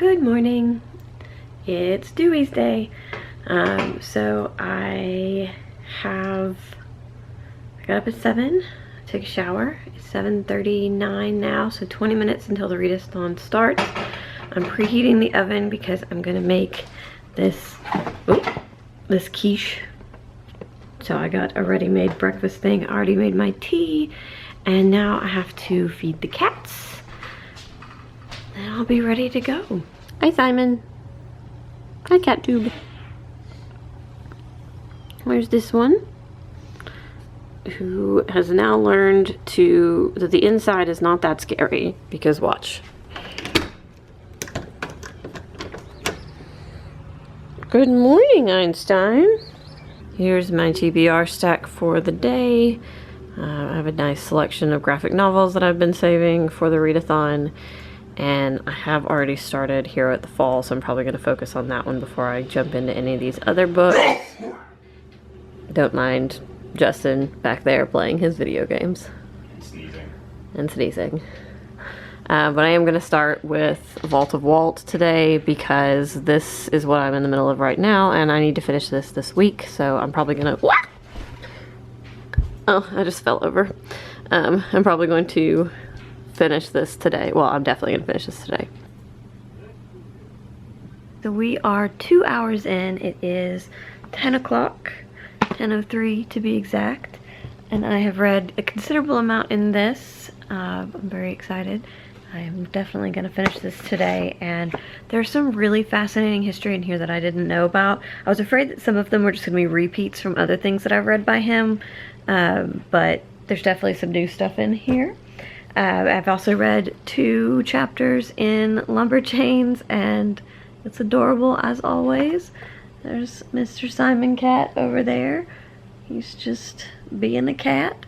Good morning. It's Dewey's day. So I got up at 7, took a shower. It's 7:39 now, so 20 minutes until the Readathon starts. I'm preheating the oven because I'm gonna make this quiche. So I got a ready-made breakfast thing. I already made my tea, and now I have to feed the cats. And I'll be ready to go. Hi, Simon. Hi, cat tube. Where's this one? Who has now learned that the inside is not that scary, because watch. Good morning, Einstein. Here's my TBR stack for the day. I have a nice selection of graphic novels that I've been saving for the Readathon. And I have already started Hero at the Fall, so I'm probably going to focus on that one before I jump into any of these other books. Don't mind Justin back there playing his video games. And sneezing. But I am going to start with Vault of Walt today because this is what I'm in the middle of right now, and I need to finish this week, so I'm probably going to... Oh, I just fell over. I'm probably going to finish this today. Well, I'm definitely gonna finish this today. So we are 2 hours in. It is 10 o'clock, 10:03 to be exact, and I have read a considerable amount in this. I'm very excited. I am definitely gonna finish this today, and there's some really fascinating history in here that I didn't know about. I was afraid that some of them were just gonna be repeats from other things that I've read by him, but there's definitely some new stuff in here. I've also read 2 chapters in Lumberjanes, and it's adorable as always. There's Mr. Simon Cat over there. He's just being a cat.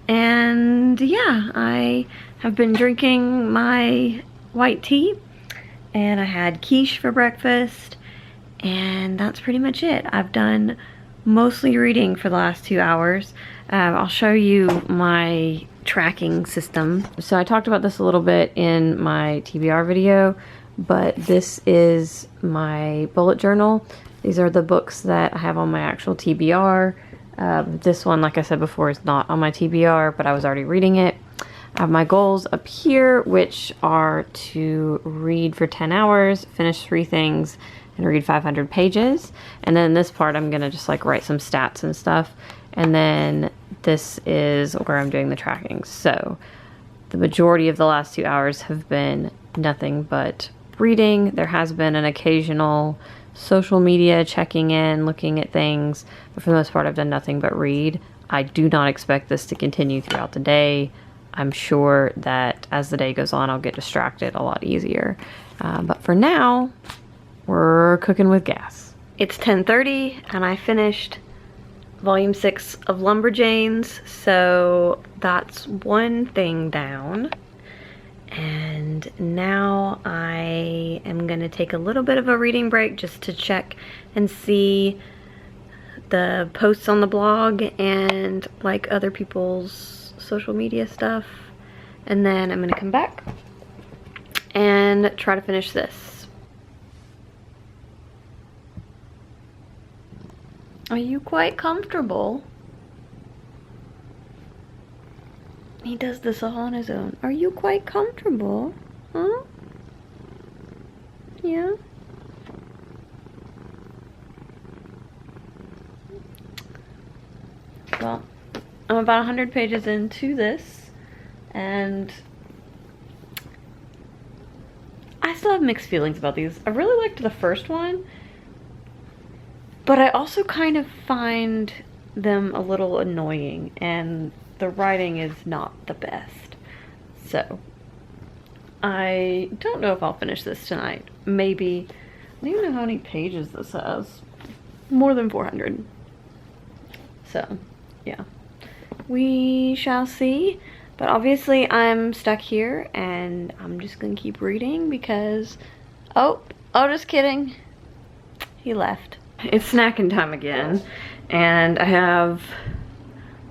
And yeah, I have been drinking my white tea, and I had quiche for breakfast, and that's pretty much it. I've done mostly reading for the last 2 hours. I'll show you my tracking system. So I talked about this a little bit in my TBR video, but this is my bullet journal. These are the books that I have on my actual TBR. This one, like I said before, is not on my TBR, but I was already reading it. I have my goals up here, which are to read for 10 hours, finish 3 things, and read 500 pages. And then this part, I'm gonna just like write some stats and stuff. And then this is where I'm doing the tracking. So the majority of the last 2 hours have been nothing but reading. There has been an occasional social media checking in, looking at things, but for the most part I've done nothing but read. I do not expect this to continue throughout the day. I'm sure that as the day goes on I'll get distracted a lot easier. But for now, we're cooking with gas. It's 10:30 and I finished Volume 6 of Lumberjanes, so that's one thing down. And now I am going to take a little bit of a reading break just to check and see the posts on the blog and like other people's social media stuff. And then I'm going to come back and try to finish this. Are you quite comfortable? He does this all on his own. Are you quite comfortable? Huh? Yeah? Well, I'm about 100 pages into this, and I still have mixed feelings about these. I really liked the first one, but I also kind of find them a little annoying, and the writing is not the best. So I don't know if I'll finish this tonight. Maybe. I don't even know how many pages this has. More than 400. So yeah, we shall see. But obviously I'm stuck here and I'm just gonna keep reading because oh just kidding, he left. It's snacking time again, and I have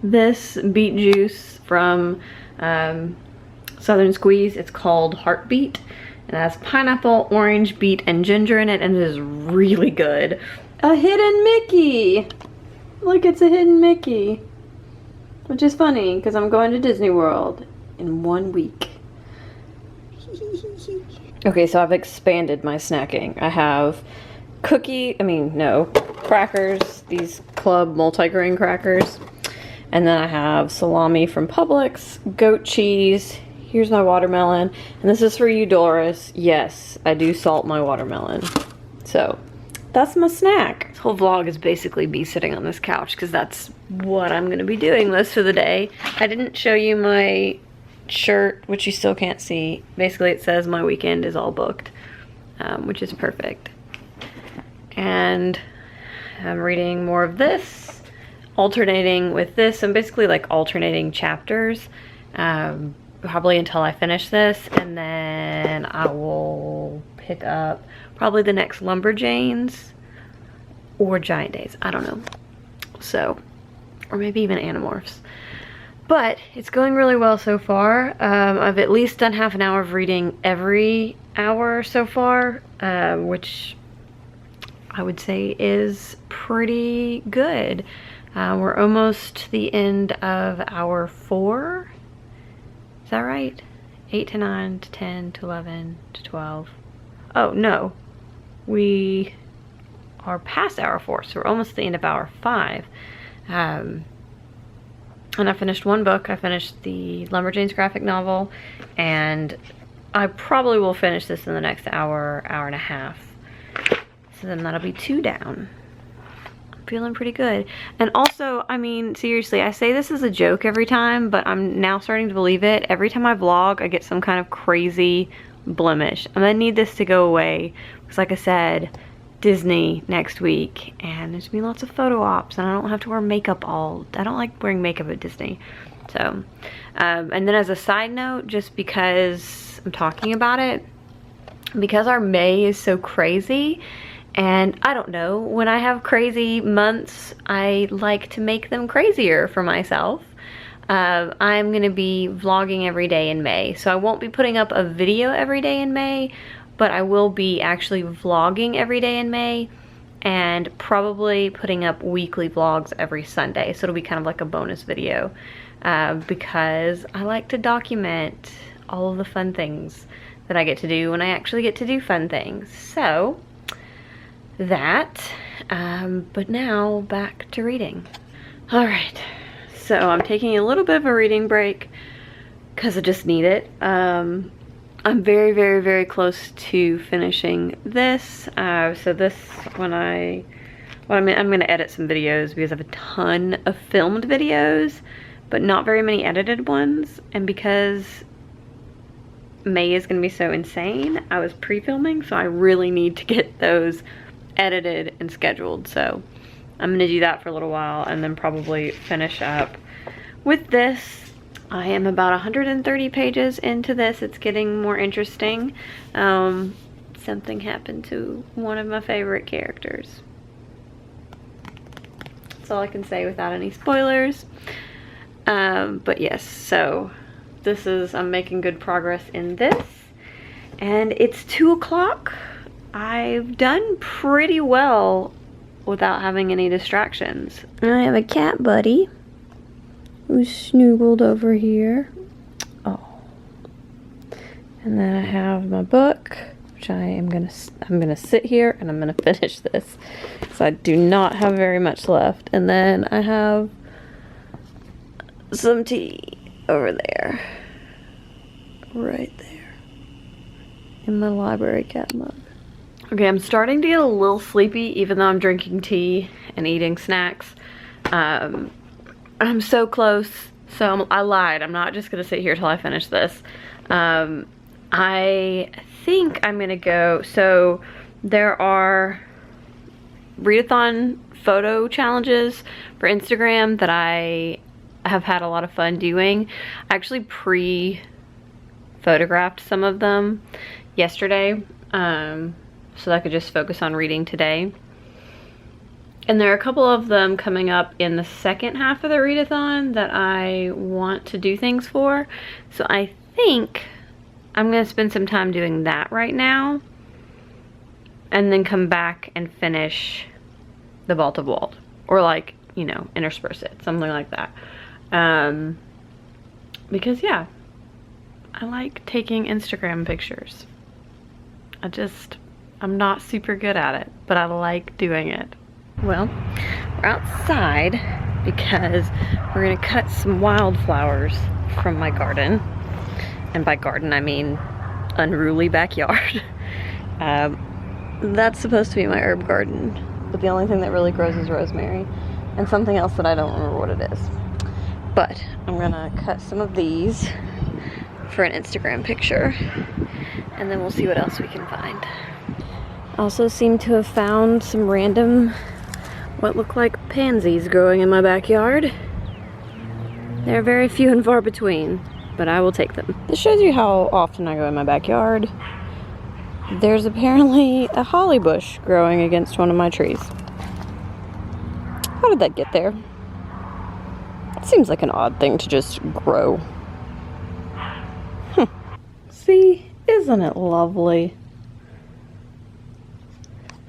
this beet juice from Southern Squeeze. It's called Heartbeat, It has pineapple, orange, beet, and ginger in it, and it is really good. A hidden Mickey! Look, it's a hidden Mickey. Which is funny, because I'm going to Disney World in 1 week. Okay, so I've expanded my snacking. I have crackers, these Club multigrain crackers. And then I have salami from Publix, goat cheese. Here's my watermelon. And this is for you, Doris. Yes, I do salt my watermelon. So, that's my snack. This whole vlog is basically me sitting on this couch because that's what I'm going to be doing most of the day. I didn't show you my shirt, which you still can't see. Basically, it says my weekend is all booked, which is perfect. And I'm reading more of this, alternating with this. I'm basically like alternating chapters, probably until I finish this, and then I will pick up probably the next Lumberjanes or Giant Days. I don't know. So, or maybe even Animorphs. But it's going really well so far. I've at least done half an hour of reading every hour so far, which I would say is pretty good. We're almost to the end of hour 4. Is that right? 8 to 9 to 10 to 11 to 12. Oh, no. We are past hour 4, so we're almost at the end of hour 5. And I finished one book. I finished the Lumberjanes graphic novel, and I probably will finish this in the next hour, hour and a half. So then that'll be 2 down. I'm feeling pretty good. And also, I mean, seriously, I say this as a joke every time, but I'm now starting to believe it. Every time I vlog, I get some kind of crazy blemish. I'm gonna need this to go away, because like I said, Disney next week, and there's gonna be lots of photo ops, and I don't have to wear makeup I don't like wearing makeup at Disney. So, and then as a side note, just because I'm talking about it, because our May is so crazy, and I don't know, when I have crazy months, I like to make them crazier for myself. I'm gonna be vlogging every day in May, so I won't be putting up a video every day in May, but I will be actually vlogging every day in May, and probably putting up weekly vlogs every Sunday, so it'll be kind of like a bonus video, because I like to document all of the fun things that I get to do when I actually get to do fun things. So, that, but now back to reading. Alright, so I'm taking a little bit of a reading break, because I just need it. I'm very, very, very close to finishing this. So this, I'm gonna edit some videos because I have a ton of filmed videos, but not very many edited ones. And because May is gonna be so insane, I was pre-filming, so I really need to get those edited and scheduled. So I'm gonna do that for a little while and then probably finish up with this. I am about 130 pages into this. It's getting more interesting. Something happened to one of my favorite characters. That's all I can say without any spoilers. But yes, so I'm making good progress in this. And it's 2 o'clock. I've done pretty well without having any distractions. I have a cat buddy who's snuggled over here. Oh. And then I have my book, which I'm gonna sit here and I'm gonna finish this. So I do not have very much left. And then I have some tea over there. Right there. In my library cat mug. Okay, I'm starting to get a little sleepy even though I'm drinking tea and eating snacks. I'm so close, so I lied. I'm not just gonna sit here till I finish this. I think I'm gonna go, so there are Readathon photo challenges for Instagram that I have had a lot of fun doing. I actually pre-photographed some of them yesterday, so that I could just focus on reading today. And there are a couple of them coming up in the second half of the Readathon that I want to do things for. So I think I'm gonna spend some time doing that right now, and then come back and finish the Vault of Walt, or like, you know, intersperse it, something like that. Because yeah, I like taking Instagram pictures. I'm not super good at it, but I like doing it. Well, we're outside because we're gonna cut some wildflowers from my garden. And by garden, I mean unruly backyard. That's supposed to be my herb garden, but the only thing that really grows is rosemary and something else that I don't remember what it is. But I'm gonna cut some of these for an Instagram picture, and then we'll see what else we can find. I also seem to have found some random, what look like pansies growing in my backyard. They're very few and far between, but I will take them. This shows you how often I go in my backyard. There's apparently a holly bush growing against one of my trees. How did that get there? It seems like an odd thing to just grow. See, isn't it lovely?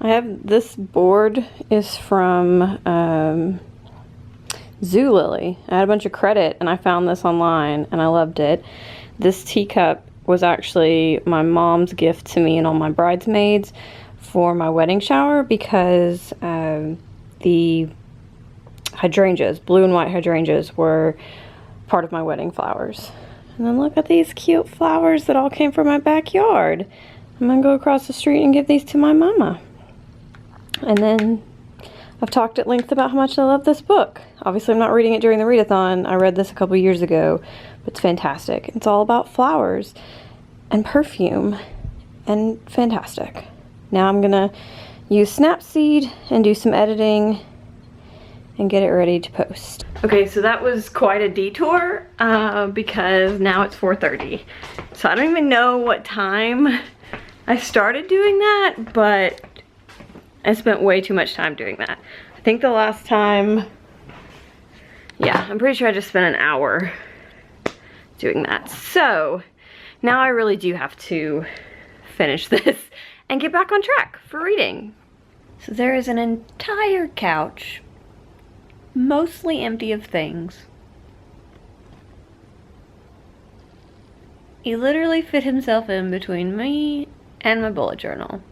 I have, this board is from Zoo Lily. I had a bunch of credit and I found this online and I loved it. This teacup was actually my mom's gift to me and all my bridesmaids for my wedding shower, because the hydrangeas, blue and white hydrangeas, were part of my wedding flowers. And then look at these cute flowers that all came from my backyard. I'm gonna go across the street and give these to my mama. And then I've talked at length about how much I love this book. Obviously I'm not reading it during the readathon. I read this a couple years ago, but it's fantastic. It's all about flowers and perfume and fantastic. Now I'm gonna use Snapseed and do some editing and get it ready to post. Okay, so that was quite a detour because now it's 4:30. So I don't even know what time I started doing that, but I spent way too much time doing that. I think the last time, yeah, I'm pretty sure I just spent an hour doing that. So now I really do have to finish this and get back on track for reading. So there is an entire couch, mostly empty of things. He literally fit himself in between me and my bullet journal.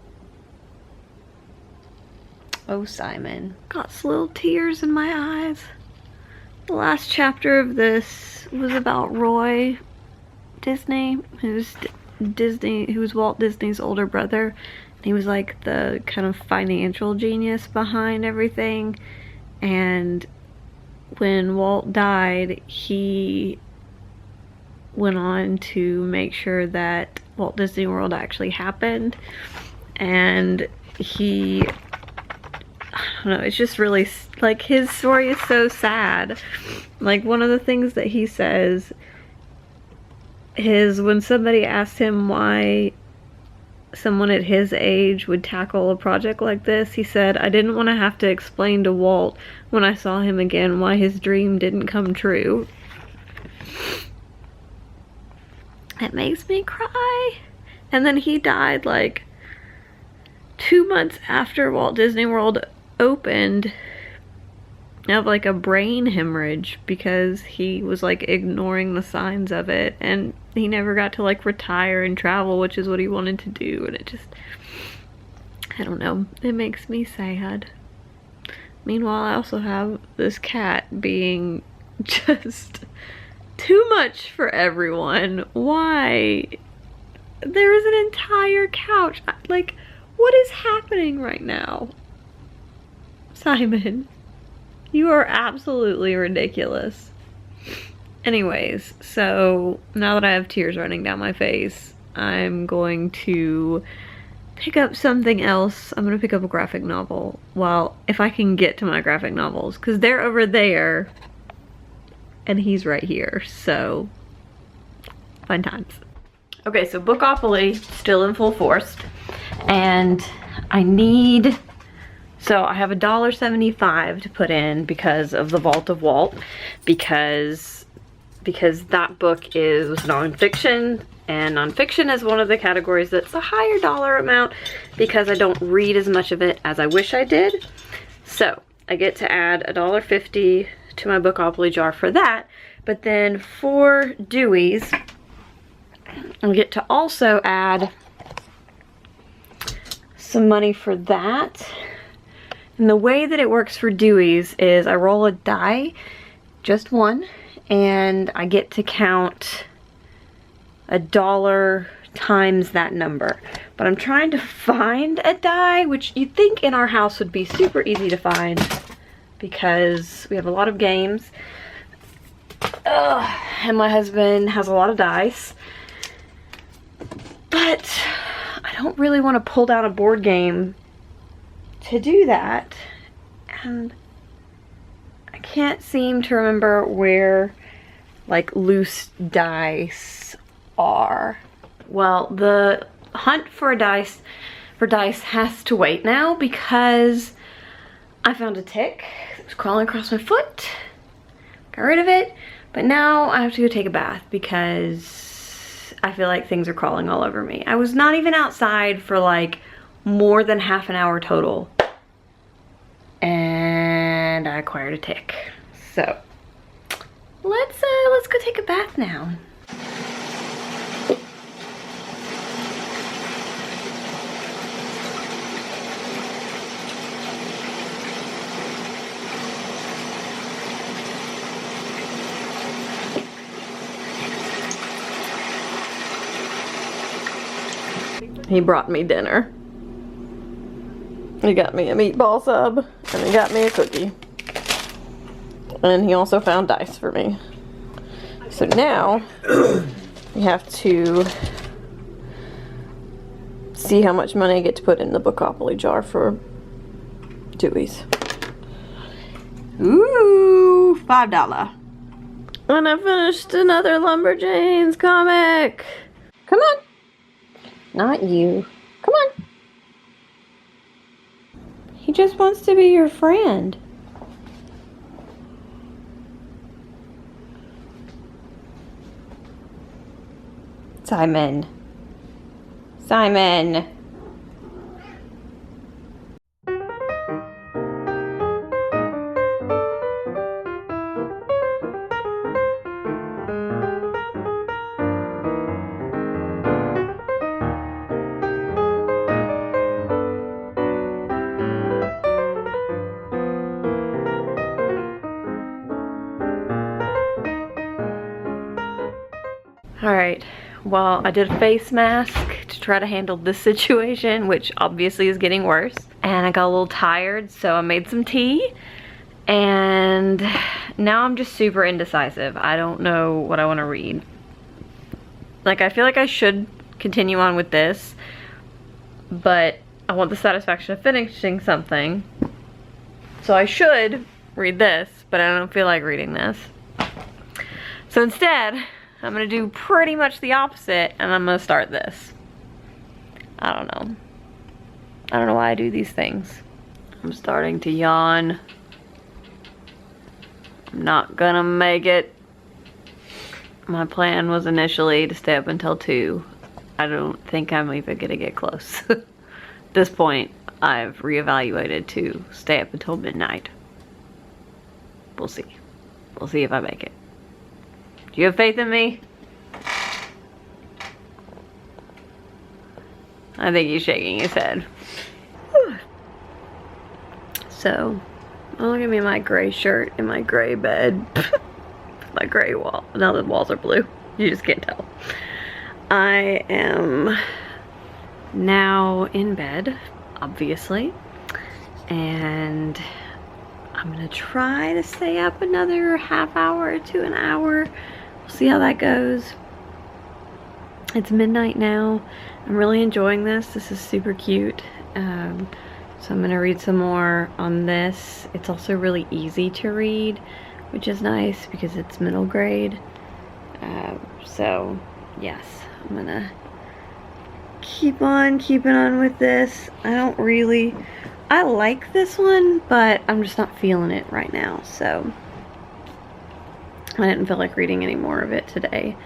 Oh, Simon. Got little tears in my eyes. The last chapter of this was about Roy Disney, who's Walt Disney's older brother. He was like the kind of financial genius behind everything. And when Walt died, he went on to make sure that Walt Disney World actually happened. And he, I don't know, it's just really, like, his story is so sad. Like, one of the things that he says is when somebody asked him why someone at his age would tackle a project like this, he said, "I didn't want to have to explain to Walt when I saw him again why his dream didn't come true." It makes me cry. And then he died like 2 months after Walt Disney World opened of like a brain hemorrhage because he was like ignoring the signs of it, and he never got to like retire and travel, which is what he wanted to do. And it just, I don't know, it makes me sad. Meanwhile, I also have this cat being just too much for everyone. Why? There is an entire couch. Like, what is happening right now? Simon, you are absolutely ridiculous. Anyways, so now that I have tears running down my face, I'm going to pick up something else. I'm going to pick up a graphic novel. Well, if I can get to my graphic novels, because they're over there and he's right here, so fun times. Okay, so Bookopoly still in full force, and I need, so I have $1.75 to put in because of the Vault of Walt, because that book is nonfiction And nonfiction is one of the categories that's a higher dollar amount because I don't read as much of it as I wish I did. So I get to add $1.50 to my Bookopoly jar for that. But then for Dewey's, I get to also add some money for that. And the way that it works for Dewey's is I roll a die, just one, and I get to count $1 times that number. But I'm trying to find a die, which you'd think in our house would be super easy to find because we have a lot of games. And my husband has a lot of dice. But I don't really want to pull down a board game to do that. And I can't seem to remember where like loose dice are. Well, the hunt for dice has to wait now because I found a tick that was crawling across my foot. Got rid of it, but now I have to go take a bath because I feel like things are crawling all over me. I was not even outside for like more than half an hour total, and I acquired a tick. So let's go take a bath now. He brought me dinner. He got me a meatball sub, and he got me a cookie. And he also found dice for me. So now, we have to see how much money I get to put in the Bookopoly jar for Dewey's. Ooh, $5. And I finished another Lumberjanes comic. Come on. Not you. Come on. He just wants to be your friend. Simon. Simon. Alright, well, I did a face mask to try to handle this situation, which obviously is getting worse. And I got a little tired, so I made some tea. And now I'm just super indecisive. I don't know what I want to read. Like, I feel like I should continue on with this, but I want the satisfaction of finishing something. So I should read this, but I don't feel like reading this. So instead, I'm gonna do pretty much the opposite, and I'm gonna start this. I don't know. I don't know why I do these things. I'm starting to yawn. I'm not gonna make it. My plan was initially to stay up until 2. I don't think I'm even gonna get close. At this point, I've reevaluated to stay up until midnight. We'll see. We'll see if I make it. Do you have faith in me? I think he's shaking his head. Whew. So, look at me in my gray shirt in my gray bed. My gray wall. Now the walls are blue. You just can't tell. I am now in bed, obviously. And I'm gonna try to stay up another half hour to an hour. We'll see how that goes. It's midnight now. I'm really enjoying this. This is super cute. So I'm gonna read some more on this. It's also really easy to read, which is nice because it's middle grade. So yes, I'm gonna keep on keeping on with this. I like this one, but I'm just not feeling it right now, so I didn't feel like reading any more of it today.